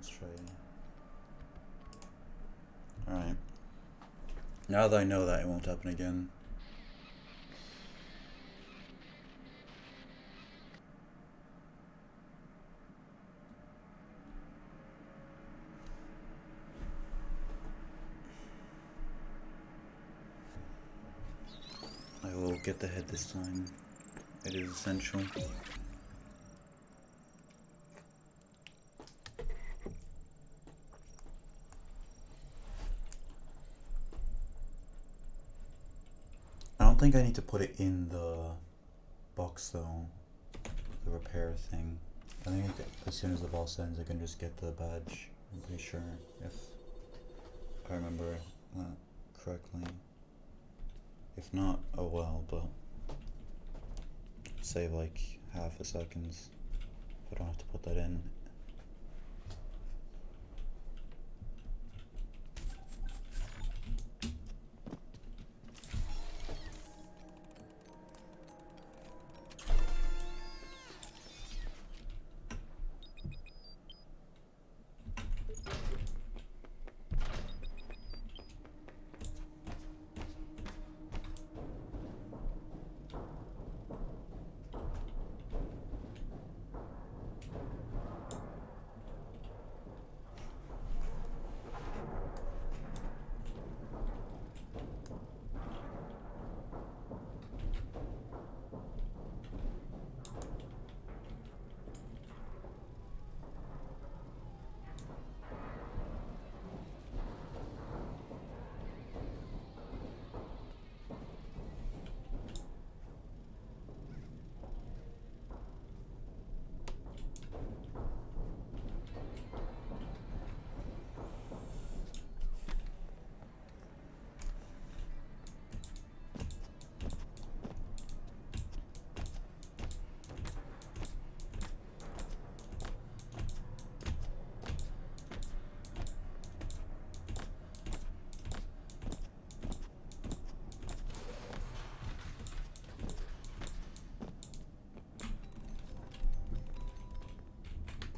let's try. Alright. Now that I know that, it won't happen again. I will get the head this time. It is essential. I don't think I need to put it in the box though, the repair thing. I think as soon as the boss ends I can just get the badge, I'm pretty sure, if I remember that correctly. If not, oh well, but save like half a second if I don't have to put that in.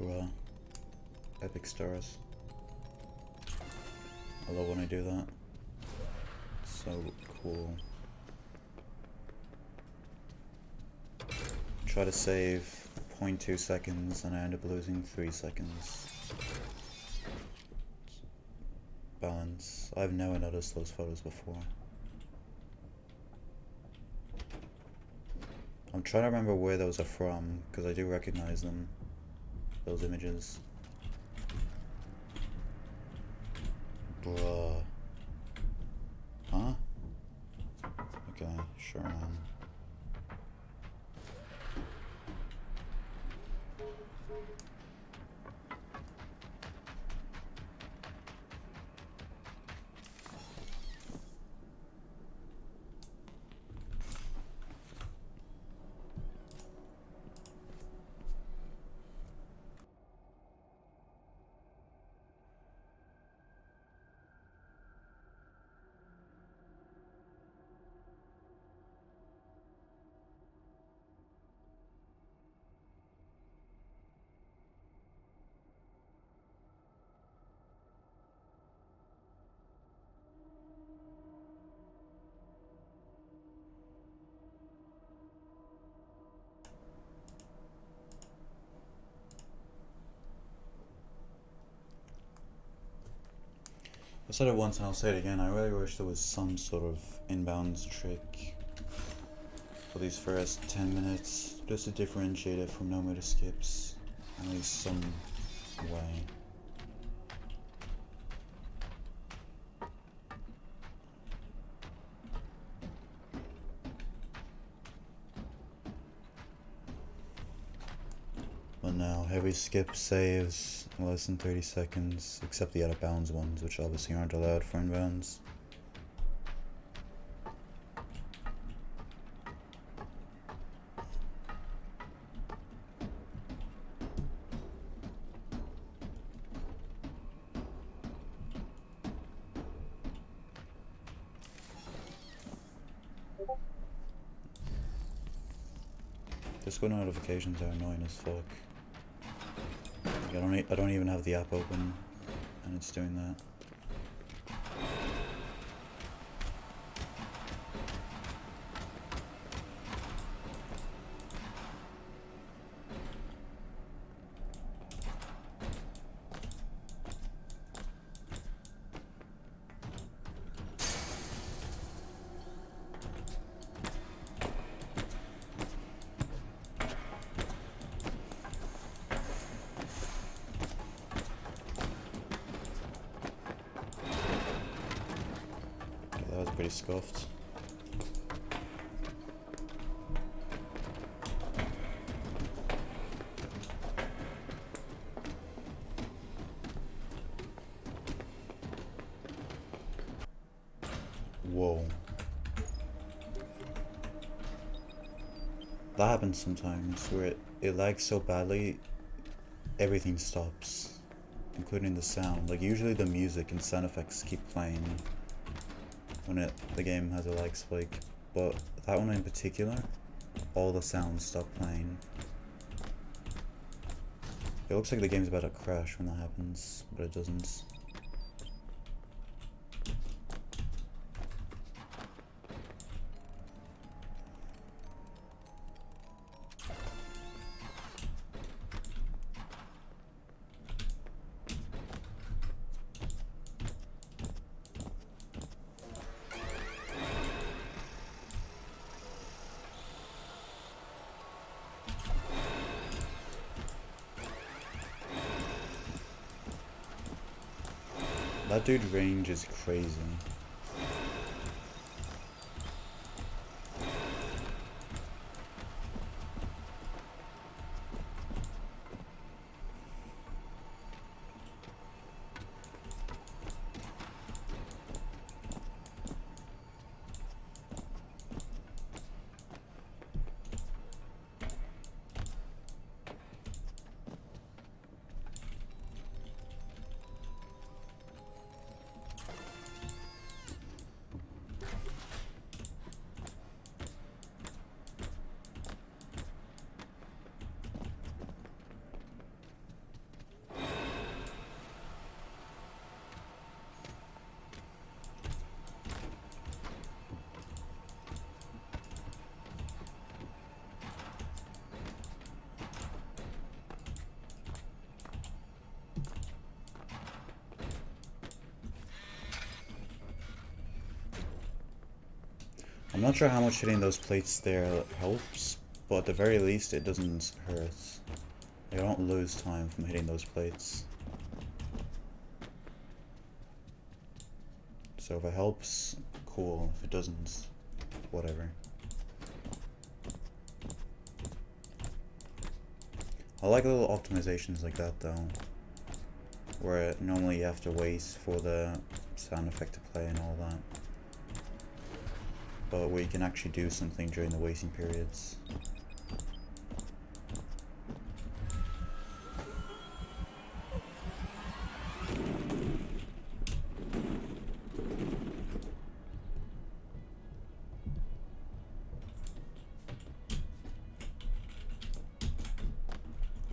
Bruh. Epic stars. I love when I do that. So cool. Try to save 0.2 seconds and I end up losing 3 seconds. Balance. I've never noticed those photos before. I'm trying to remember where those are from, because I do recognize them. Those images. Bruh. Huh? Okay, sure man. I said it once and I'll say it again, I really wish there was some sort of inbounds trick for these first 10 minutes, just to differentiate it from no meta skips, at least some way. But no, every skip saves less than 30 seconds, except the out of bounds ones, which obviously aren't allowed for inbounds. Discord notifications are annoying as fuck. I don't even have the app open, and it's doing that. That was pretty scuffed. Whoa. That happens sometimes where it lags so badly, everything stops, including the sound. Like usually the music and sound effects keep playing when the game has a lag spike, but that one in particular, all the sounds stop playing. It looks like the game's about to crash when that happens, but it doesn't. That dude's range is crazy. I'm not sure how much hitting those plates there helps, but at the very least it doesn't hurt. I don't lose time from hitting those plates. So if it helps, cool. If it doesn't, whatever. I like little optimizations like that though, where normally you have to wait for the sound effect to play and all that, but where you can actually do something during the waiting periods.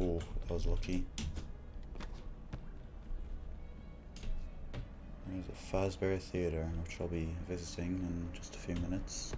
Oh, that was lucky. There's a Fazbear Theatre, which I'll be visiting in just a few minutes.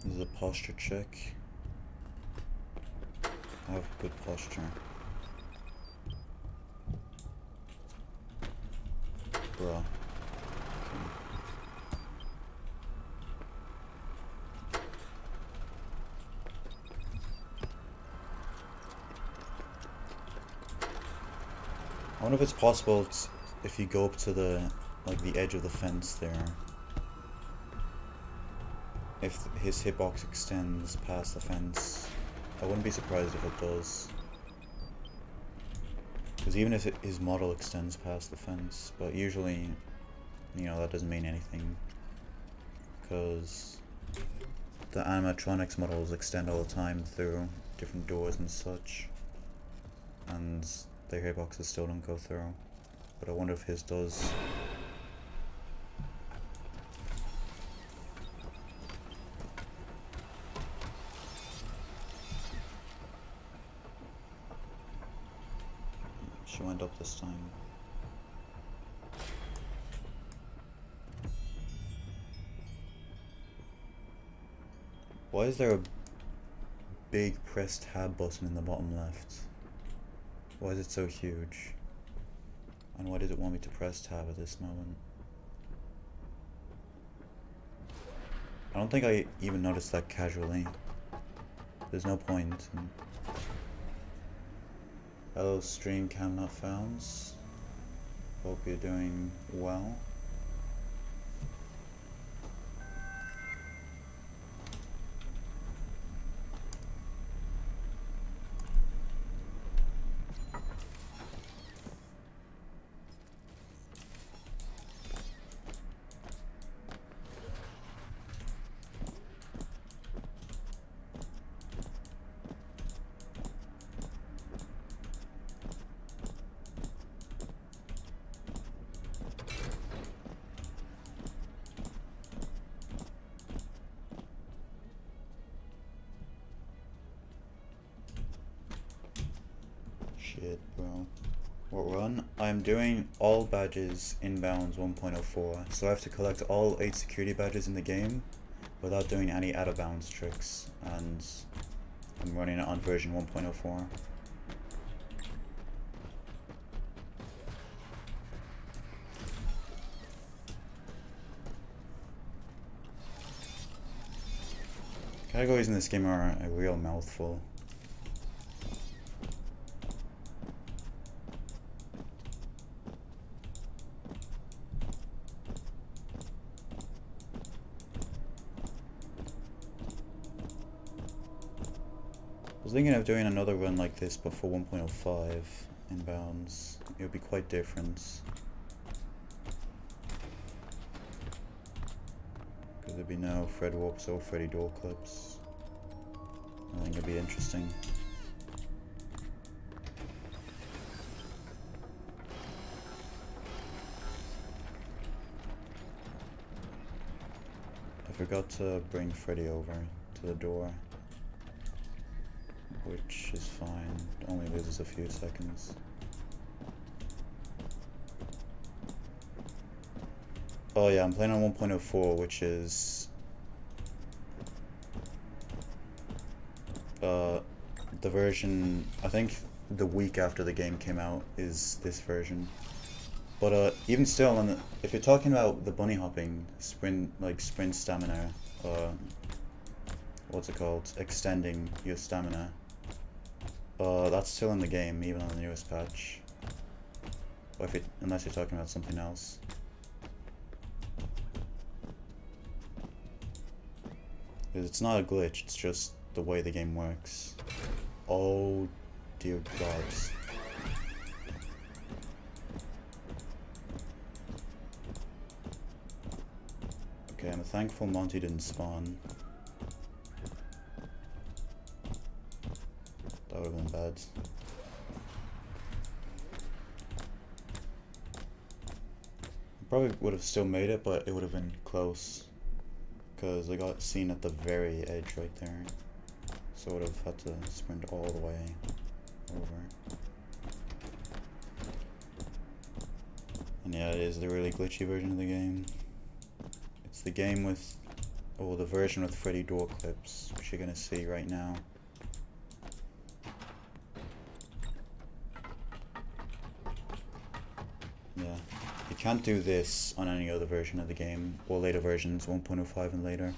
This is a posture check. I have good posture. Bruh. I wonder if it's possible if you go up to the edge of the fence there, if his hitbox extends past the fence. I wouldn't be surprised if it does. Because even if his model extends past the fence, but usually, you know, that doesn't mean anything. Because the animatronics models extend all the time through different doors and such. And their hitboxes still don't go through. But I wonder if his does. She went up this time. Why is there a big press tab button in the bottom left? Why is it so huge? And why does it want me to press tab at this moment? I don't think I even noticed that casually. There's no point. Hello stream cam not found. Hope you're doing well. Shit, bro. What run? I'm doing all badges inbounds 1.04, so I have to collect all 8 security badges in the game without doing any out of bounds tricks, and I'm running it on version 1.04. Categories in this game are a real mouthful. I was thinking of doing another run like this but for 1.05 inbounds. It would be quite different. Because there'd be no Fred warps or Freddy door clips. I think it'd be interesting. I forgot to bring Freddy over to the door, which is fine, only loses a few seconds. Oh yeah, I'm playing on 1.04, which is the version, I think the week after the game came out is this version. But even still, if you're talking about the bunny hopping, sprint stamina, what's it called, extending your stamina, that's still in the game, even on the newest patch. Or unless you're talking about something else. Because it's not a glitch, it's just the way the game works. Oh dear God. Okay, I'm thankful Monty didn't spawn. That would have been bad. Probably would have still made it, but it would have been close. Because I got seen at the very edge right there. So I would have had to sprint all the way over. And yeah, it is the really glitchy version of the game. It's the game with, the version with Freddy door clips, which you're gonna see right now. Yeah, you can't do this on any other version of the game, or later versions, 1.05 and later.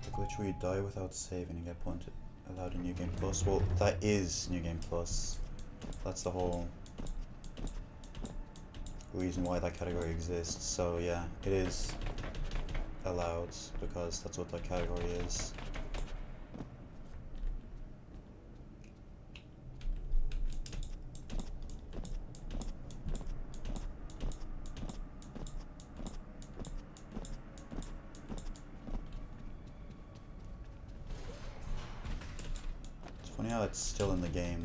The glitch where you die without saving and get pointed allowed in New Game Plus. Well, that is New Game Plus. That's the whole reason why that category exists. So yeah, it is allowed because that's what that category is. It's funny how it's still in the game.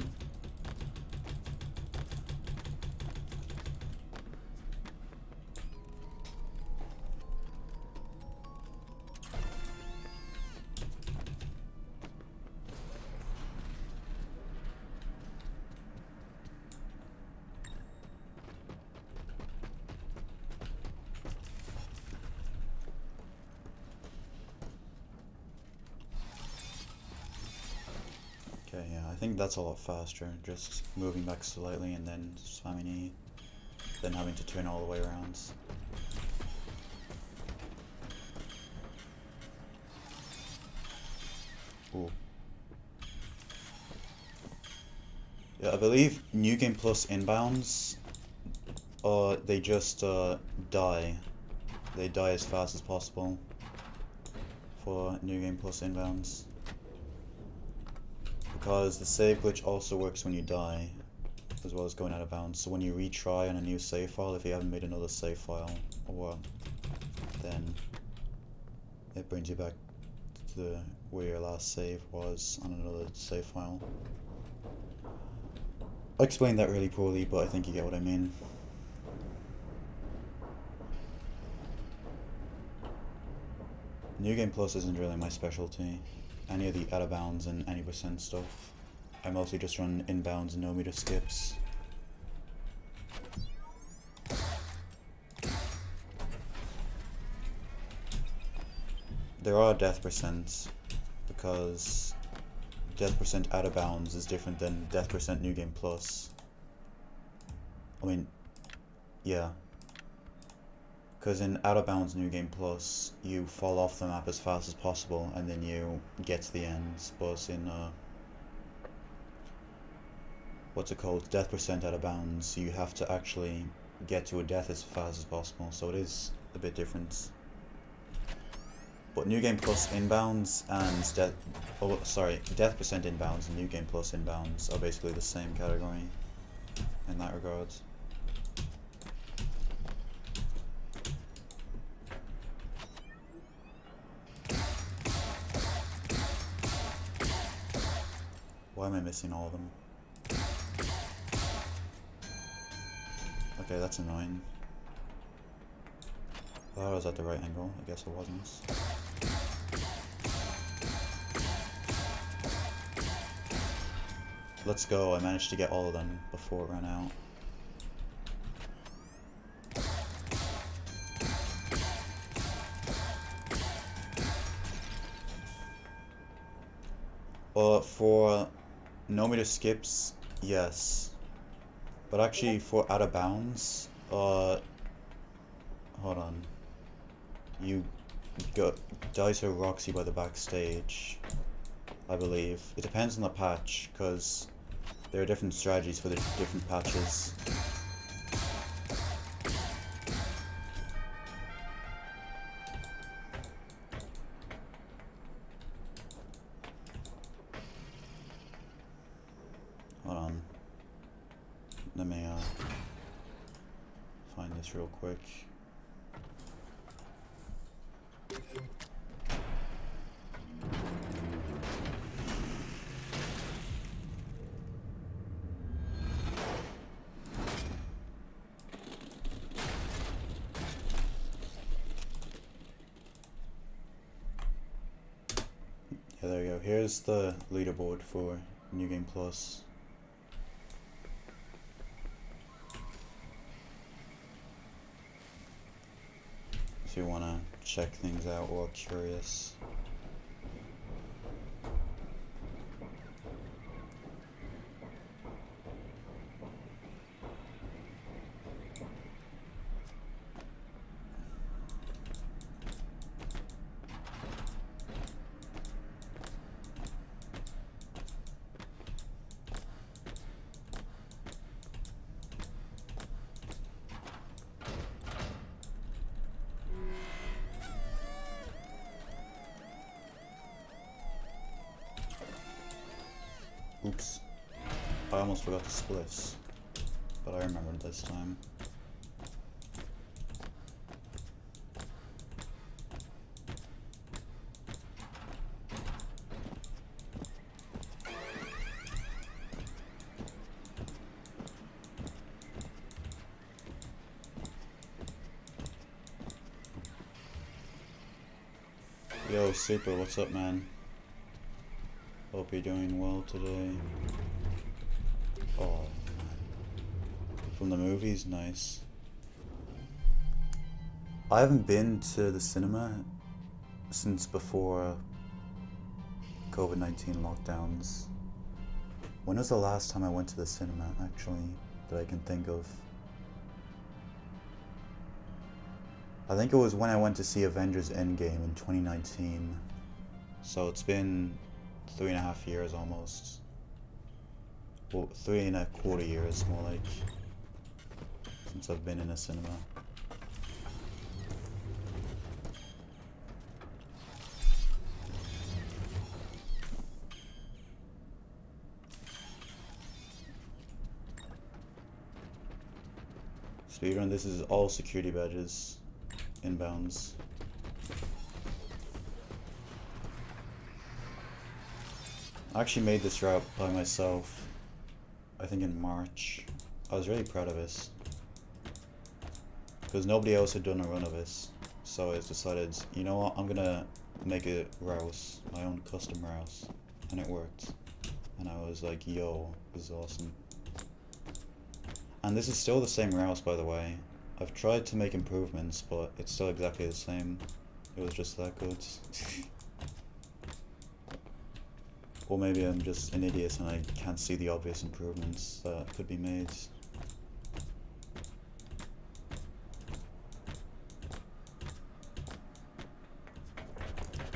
Okay, yeah, I think that's a lot faster. Just moving back slightly and then spamming E, then having to turn all the way around. Ooh. Yeah, I believe New Game Plus inbounds, they just die. They die as fast as possible for New Game Plus inbounds. Because the save glitch also works when you die, as well as going out of bounds. So when you retry on a new save file, if you haven't made another save file, or then it brings you back to where your last save was on another save file. I explained that really poorly, but I think you get what I mean. New Game Plus isn't really my specialty. Any of the out of bounds and any percent stuff. I mostly just run inbounds and no meter skips. There are death percents, because death percent out of bounds is different than death percent New Game Plus. I mean, yeah. Because in out of bounds New Game Plus, you fall off the map as fast as possible and then you get to the ends. But in what's it called? Death percent out of bounds, you have to actually get to a death as fast as possible. So it is a bit different. But New Game Plus inbounds and death percent inbounds and New Game Plus inbounds are basically the same category in that regard. Why am I missing all of them? Okay, that's annoying. I thought I was at the right angle. I guess I wasn't. Let's go. I managed to get all of them before it ran out. For no meter skips, yes. But actually for out of bounds, hold on. You die to Roxy by the backstage, I believe. It depends on the patch, because there are different strategies for the different patches. Hold on. Let me find this real quick. Yeah, there we go. Here's the leaderboard for New Game Plus. If you want to check things out or are curious. Oops. I almost forgot to split. But I remembered this time. Yo, Super, what's up, man? Hope you're doing well today. Oh, man. From the movies, nice. I haven't been to the cinema since before COVID-19 lockdowns. When was the last time I went to the cinema, actually, that I can think of? I think it was when I went to see Avengers Endgame in 2019. So it's been 3.5 years almost. Well, 3.25 years more like, since I've been in a cinema. Speedrun, this is all security badges. Inbounds. I actually made this route by myself, I think in March. I was really proud of this, because nobody else had done a run of this. So I decided, you know what, I'm gonna make a rouse, my own custom rouse, and it worked. And I was like, yo, this is awesome. And this is still the same rouse, by the way. I've tried to make improvements, but it's still exactly the same. It was just that good. Or maybe I'm just an idiot and I can't see the obvious improvements that could be made.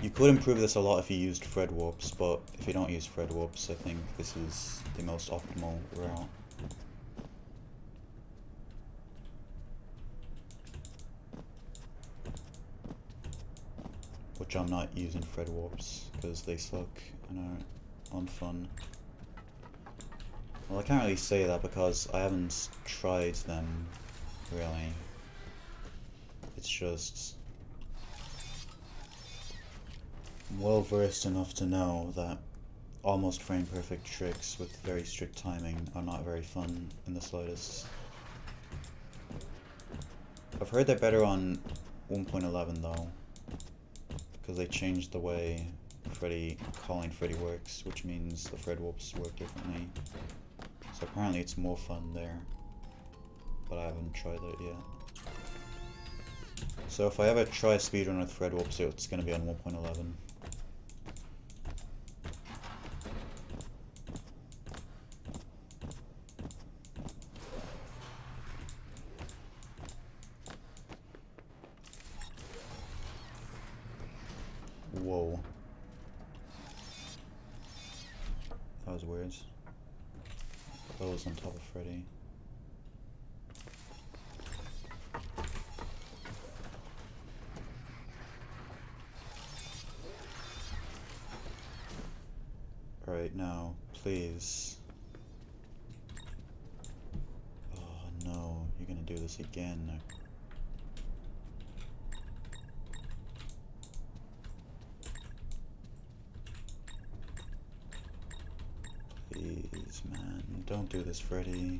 You could improve this a lot if you used thread warps, but if you don't use thread warps, I think this is the most optimal route. Which I'm not using thread warps because they suck and are unfun. Well, I can't really say that because I haven't tried them, really. It's just, I'm well versed enough to know that almost frame perfect tricks with very strict timing are not very fun in the slightest. I've heard they're better on 1.11 though, because they changed the way calling Freddy works, which means the thread warps work differently. So apparently it's more fun there, but I haven't tried it yet. So if I ever try speedrun with thread warps, it's going to be on 1.11. Whoa. That was weird. That was on top of Freddy. Alright, now, please. Oh no, you're gonna do this again. Please, man, don't do this, Freddy.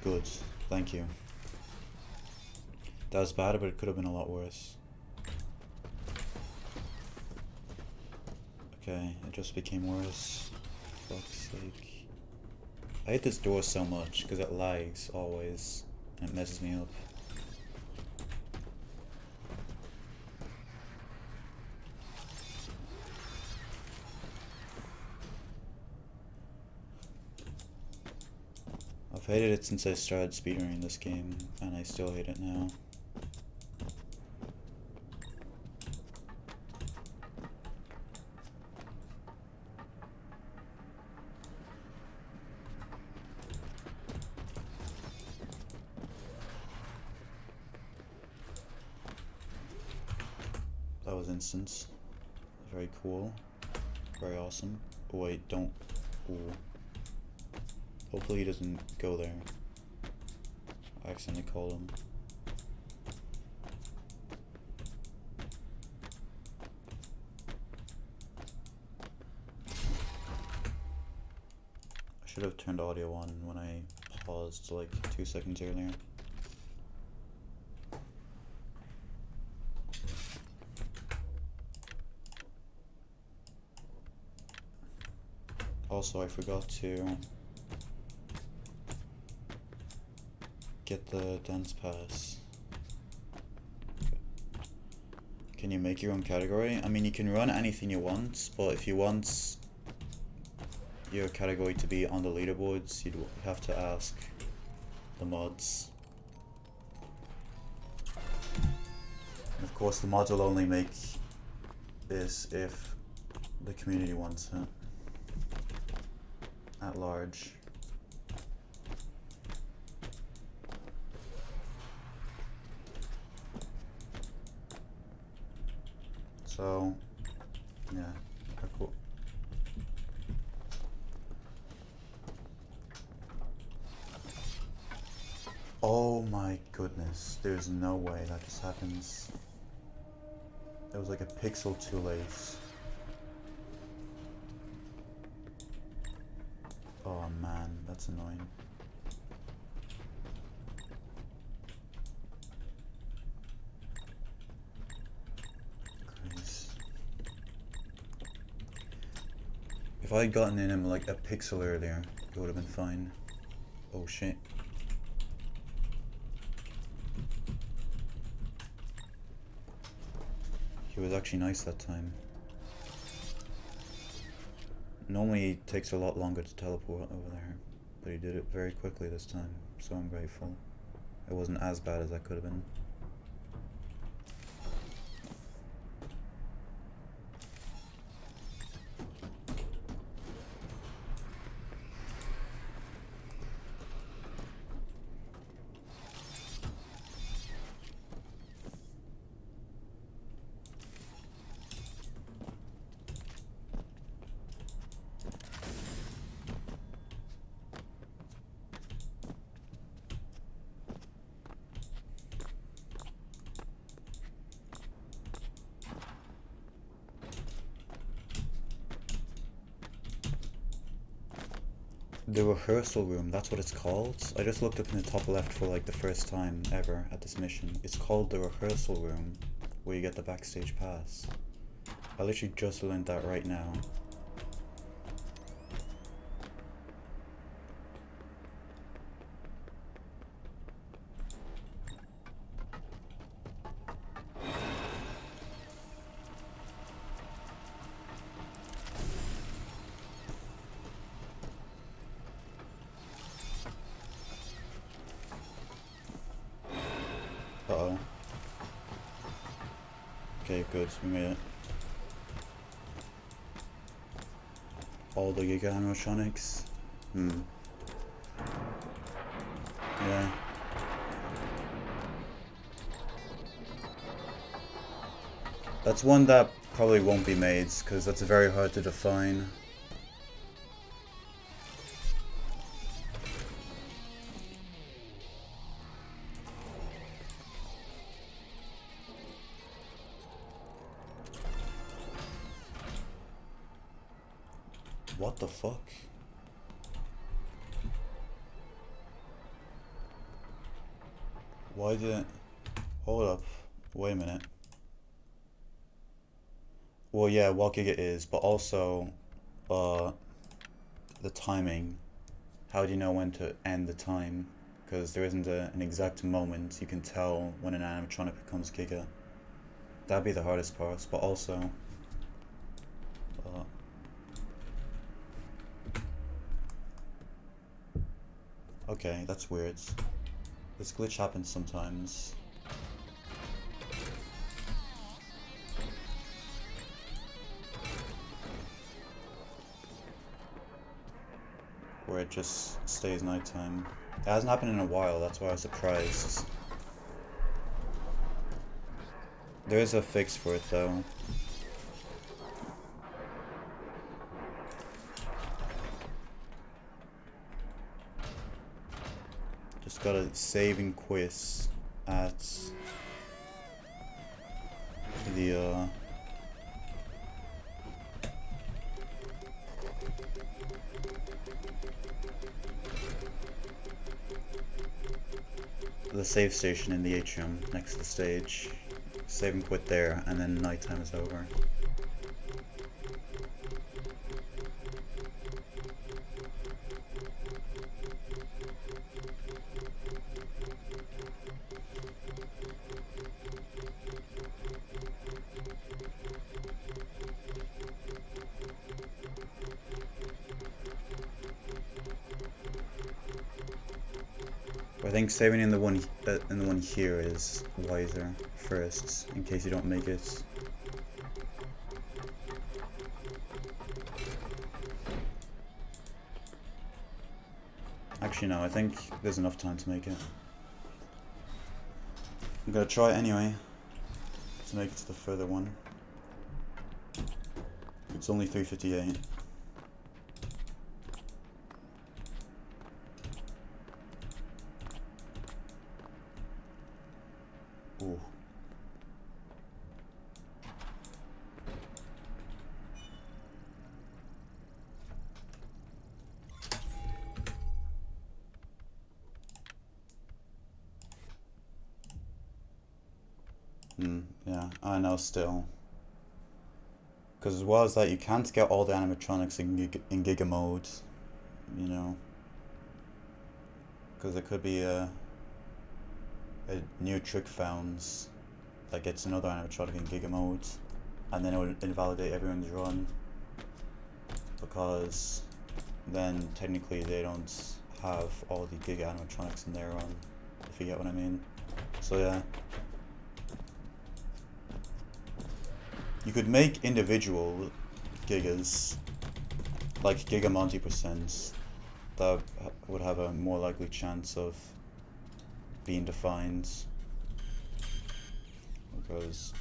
Good, thank you. That was bad, but it could have been a lot worse. Okay, it just became worse. Fuck's sake. I hate this door so much because it lags always and it messes me up. I've hated it since I started speedrunning this game, and I still hate it now. That was instant. Very cool. Very awesome. Oh wait, don't. Ooh. Hopefully he doesn't go there. I accidentally called him. I should have turned audio on when I paused like 2 seconds earlier. Also, I forgot to get the dance pass. Can you make your own category? I mean, you can run anything you want, but if you want your category to be on the leaderboards, you'd have to ask the mods. And of course, the mods will only make this if the community wants it at large. So, yeah, cool. Oh my goodness, there's no way that just happens. There was like a pixel too late. Oh man, that's annoying. Christ. If I had gotten in him like a pixel earlier, it would have been fine. Oh shit. He was actually nice that time. Normally it takes a lot longer to teleport over there, but he did it very quickly this time, so I'm grateful. It wasn't as bad as that could have been. The rehearsal room, that's what it's called. I just looked up in the top left for like the first time ever at this mission. It's called the rehearsal room, where you get the backstage pass. I literally just learned that right now. Uh-oh. Okay, good, we made it. All the Giga animatronics? Yeah. That's one that probably won't be made, because that's very hard to define. What the fuck? Why did it... Hold up. Wait a minute. Well, yeah, what Giga is, but also, the timing. How do you know when to end the time? Because there isn't an exact moment you can tell when an animatronic becomes Giga. That'd be the hardest part, but also... okay, that's weird. This glitch happens sometimes. Where it just stays nighttime. It hasn't happened in a while, that's why I was surprised. There is a fix for it though. gotta save and quit at the save station in the atrium next to the stage. Save and quit there, and then nighttime is over. I think saving in the one here is wiser first, in case you don't make it. Actually, no. I think there's enough time to make it. I'm gonna try it anyway to make it to the further one. It's only 3:58. Ooh. Yeah, I know still. Because as well as that, you can't get all the animatronics in Giga mode, you know. Because there could be a new trick found that gets another animatronic in Giga mode, and then it would invalidate everyone's run. Because then technically they don't have all the Giga animatronics in their run, if you get what I mean. So yeah. You could make individual Gigas, like Giga Monty %, that would have a more likely chance of being defined, because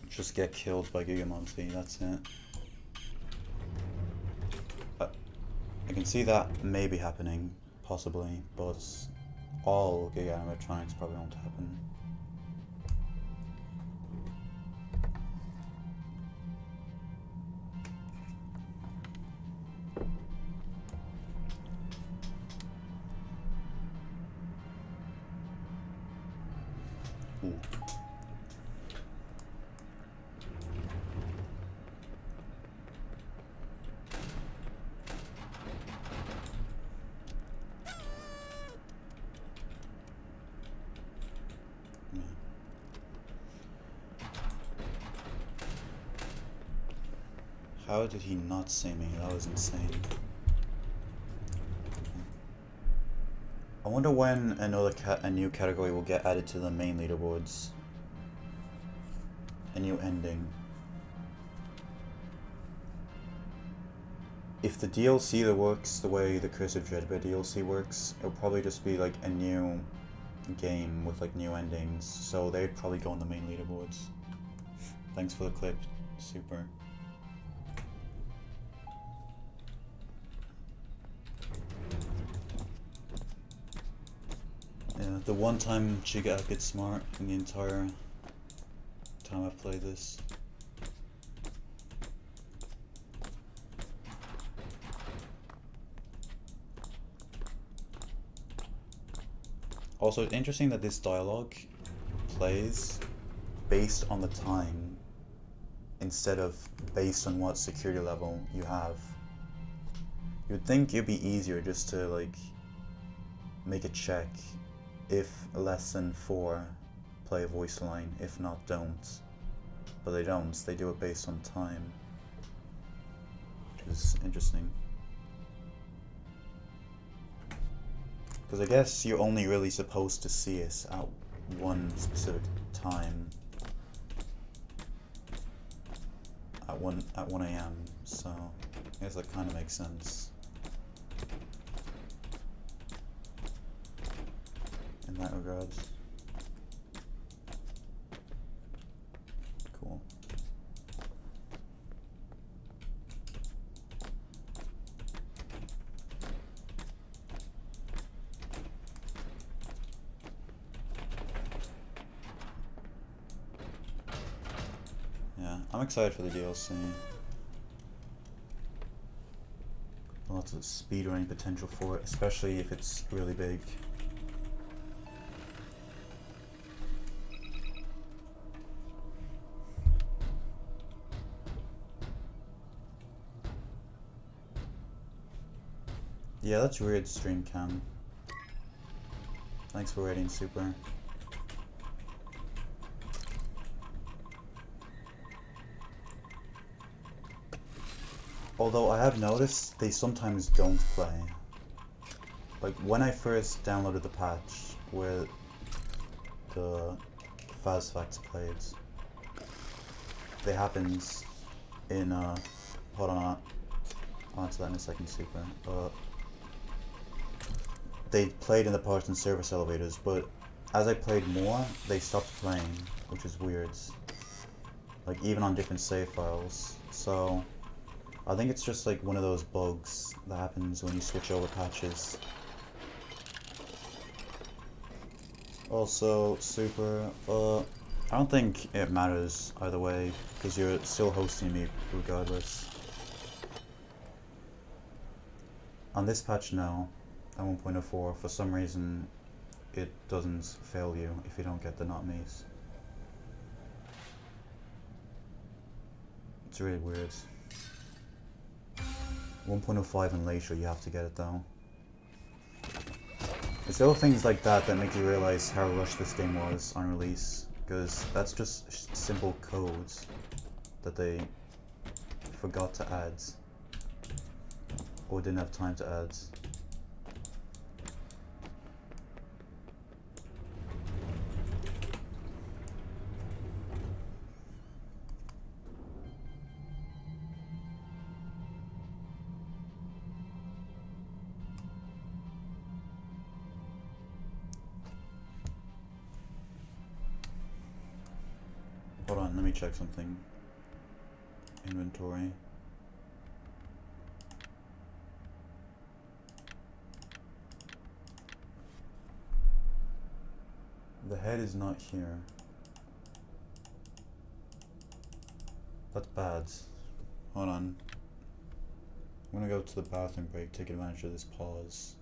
just get killed by Giga Monty, that's it. I can see that maybe happening, possibly, but all Giga animatronics probably won't happen. Ooh. How did he not see me? That was insane. I wonder when a new category will get added to the main leaderboards. A new ending. If the DLC that works the way the Curse of Dreadbear DLC works, it'll probably just be like a new game with like new endings, so they'd probably go on the main leaderboards. Thanks for the clip, super. Yeah, the one time Giga gets smart in the entire time I've played this. Also, it's interesting that this dialogue plays based on the time instead of based on what security level you have. You'd think it'd be easier just to like make a check if less than 4 play a voice line, if not don't. But they don't, they do it based on time, which is interesting. Because I guess you're only really supposed to see it at one specific time. At 1 AM, so I guess that kind of makes sense in that regard. Cool. I'm excited for the DLC. Lots of speedrunning potential for it, especially if it's really big. Yeah, that's weird, stream cam. Thanks for waiting, Super. Although I have noticed they sometimes don't play. Like when I first downloaded the patch where the Faz Facts played, they happens in hold on, I'll answer that in a second, Super. They played in the parts and service elevators, but as I played more, they stopped playing, which is weird. Like even on different save files. So I think it's just like one of those bugs that happens when you switch over patches. Also, Super, I don't think it matters either way, because you're still hosting me regardless. On this patch, no. At 1.04, for some reason, it doesn't fail you if you don't get the not me's. It's really weird. 1.05 and later, you have to get it though. It's little things like that that make you realize how rushed this game was on release, because that's just simple codes that they forgot to add, or didn't have time to add. Hold on, let me check something. Inventory. The head is not here. That's bad. Hold on. I'm gonna go to the bathroom break, take advantage of this pause.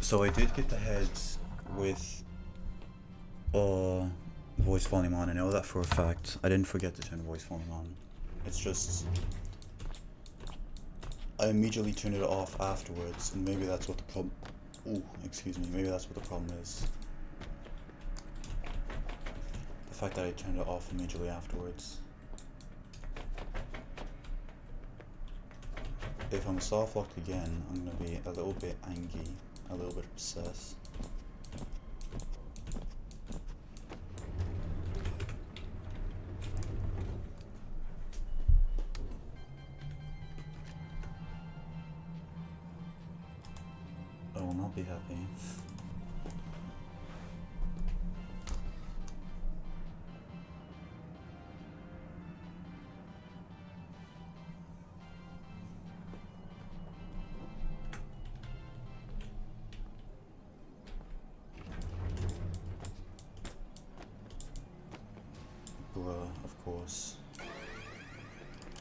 So I did get the heads with voice volume on. I know that for a fact. I didn't forget to turn voice volume on. It's just I immediately turned it off afterwards, and maybe that's what the problem. Ooh, excuse me. Maybe that's what the problem is. The fact that I turned it off immediately afterwards. If I'm soft locked again, I'm gonna be a little bit angry, a little bit obsessed. I will not be happy. Bruh, of course.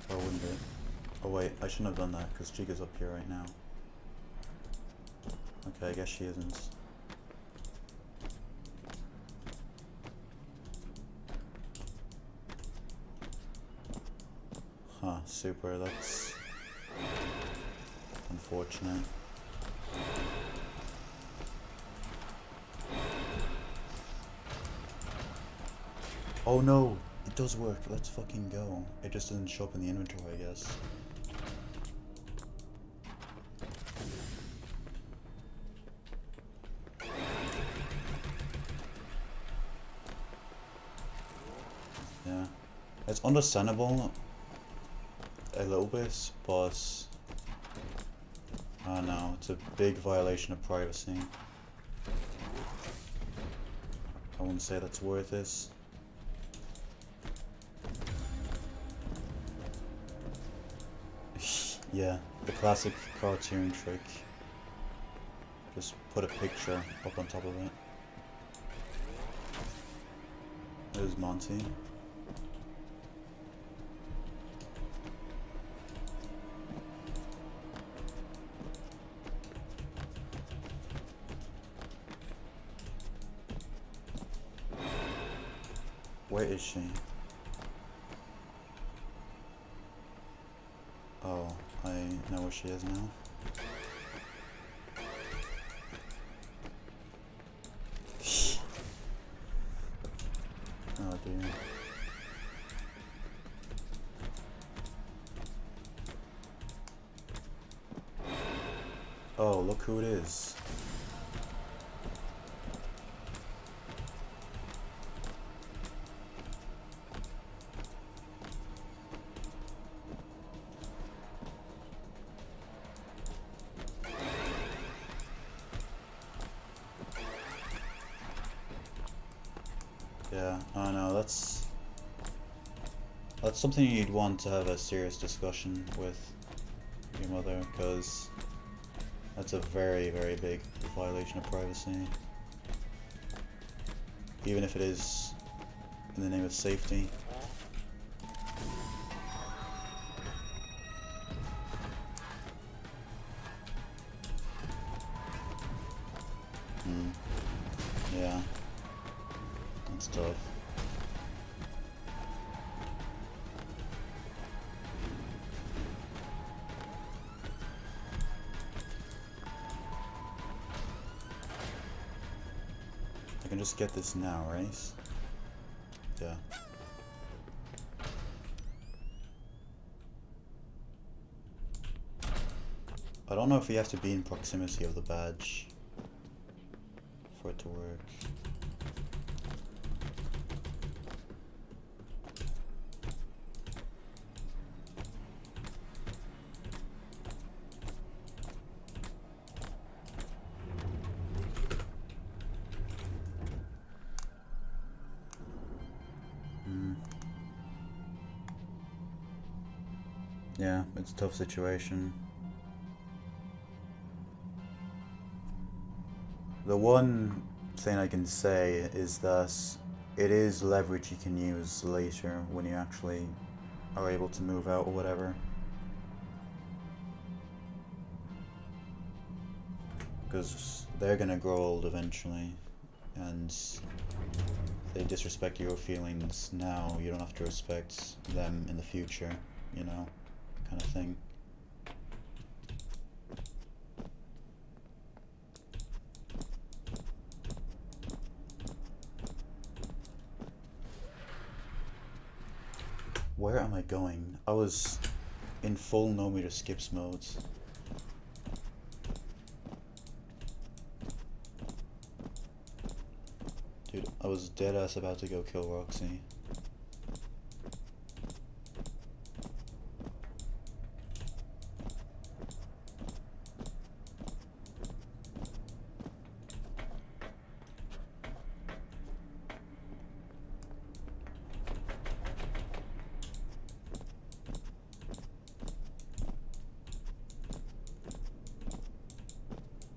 Why wouldn't it? Oh wait, I shouldn't have done that because Chica's up here right now. Okay, I guess she isn't. Huh, super, that's unfortunate. Oh no, it does work, let's fucking go. It just doesn't show up in the inventory, I guess. Yeah, it's understandable a little bit, but I don't know, it's a big violation of privacy. I wouldn't say that's worth it. Yeah, the classic cartoon trick. Just put a picture up on top of it. There's Monty. Where is she? Oh, I know where she is now. Oh dear. Oh, look who it is. Yeah, I know, that's something you'd want to have a serious discussion with your mother, because that's a very, very big violation of privacy. Even if it is in the name of safety. Yeah, that's tough. I can just get this now, right? Yeah. I don't know if you have to be in proximity of the badge for it to work. Yeah, it's a tough situation. The one thing I can say is that it is leverage you can use later when you actually are able to move out or whatever. Because they're gonna grow old eventually, and if they disrespect your feelings now, you don't have to respect them in the future, you know, kind of thing. Where am I going? I was in full no meter skips mode. Dude, I was dead ass about to go kill Roxy.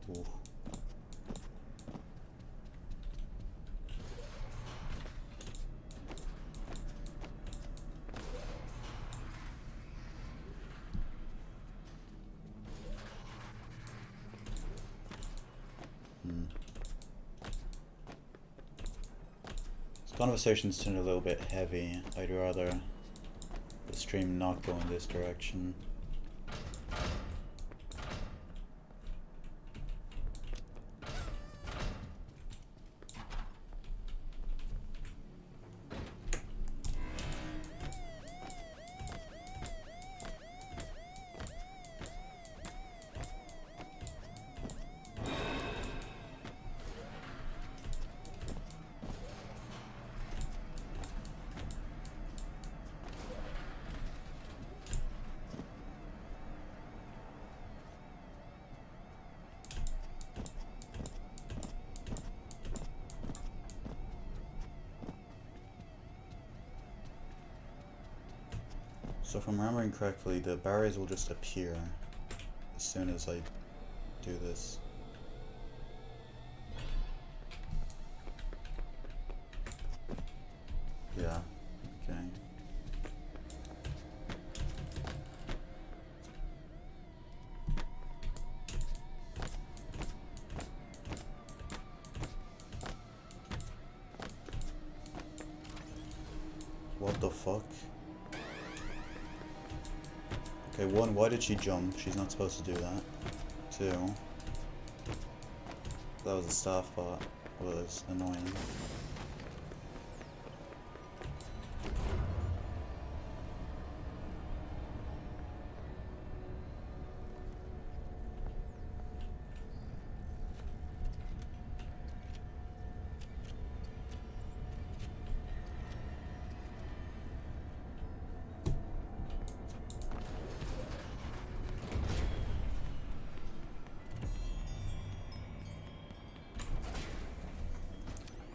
Ooh. Conversation's turned a little bit heavy. I'd rather the stream not go in this direction. So if I'm remembering correctly, the barriers will just appear as soon as I do this. Yeah, okay. What the fuck? Okay, one, why did she jump? She's not supposed to do that. Two, that was the staff part. Was annoying.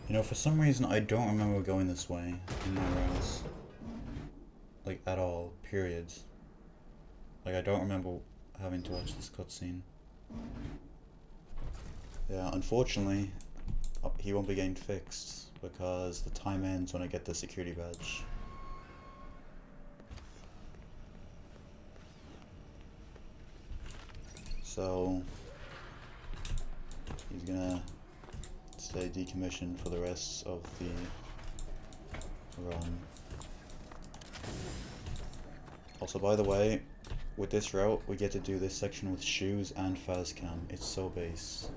You know, for some reason I don't remember going this way in my rounds. Like, at all. Period. Like, I don't remember having to watch this cutscene. Yeah, unfortunately, he won't be getting fixed because the time ends when I get the security badge. So, he's gonna stay decommissioned for the rest of the run. Also, by the way, with this route, we get to do this section with shoes and Fazcam. It's so base.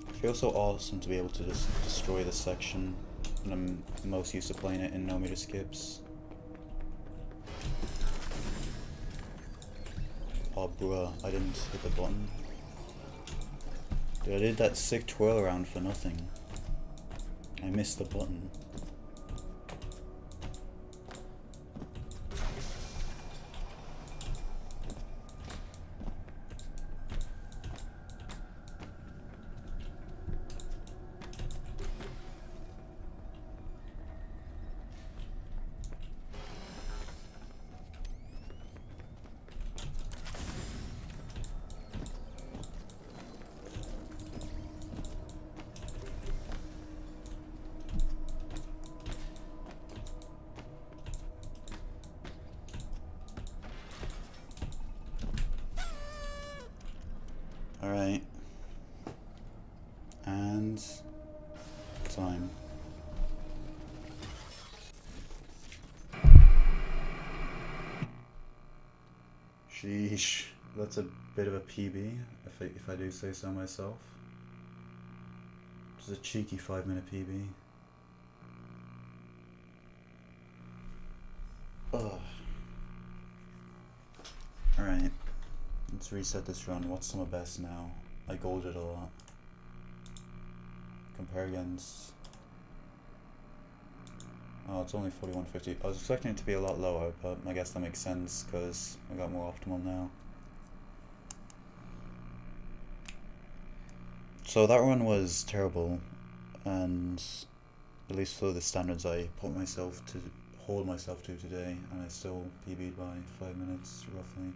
It feels so awesome to be able to just destroy this section, and I'm most used to playing it in no meter skips. Oh bruh, I didn't hit the button. Dude, I did that sick twirl around for nothing. I missed the button. Alright. And time. Sheesh. That's a bit of a PB, if I do say so myself. Just a cheeky 5-minute PB. Ugh. Alright. Let's reset this run. What's my best now? I golded a lot. Compare against... Oh, it's only 4150. I was expecting it to be a lot lower, but I guess that makes sense because I got more optimal now. So that run was terrible, and at least for the standards I put myself to hold myself to today, and I still PB'd by 5 minutes roughly.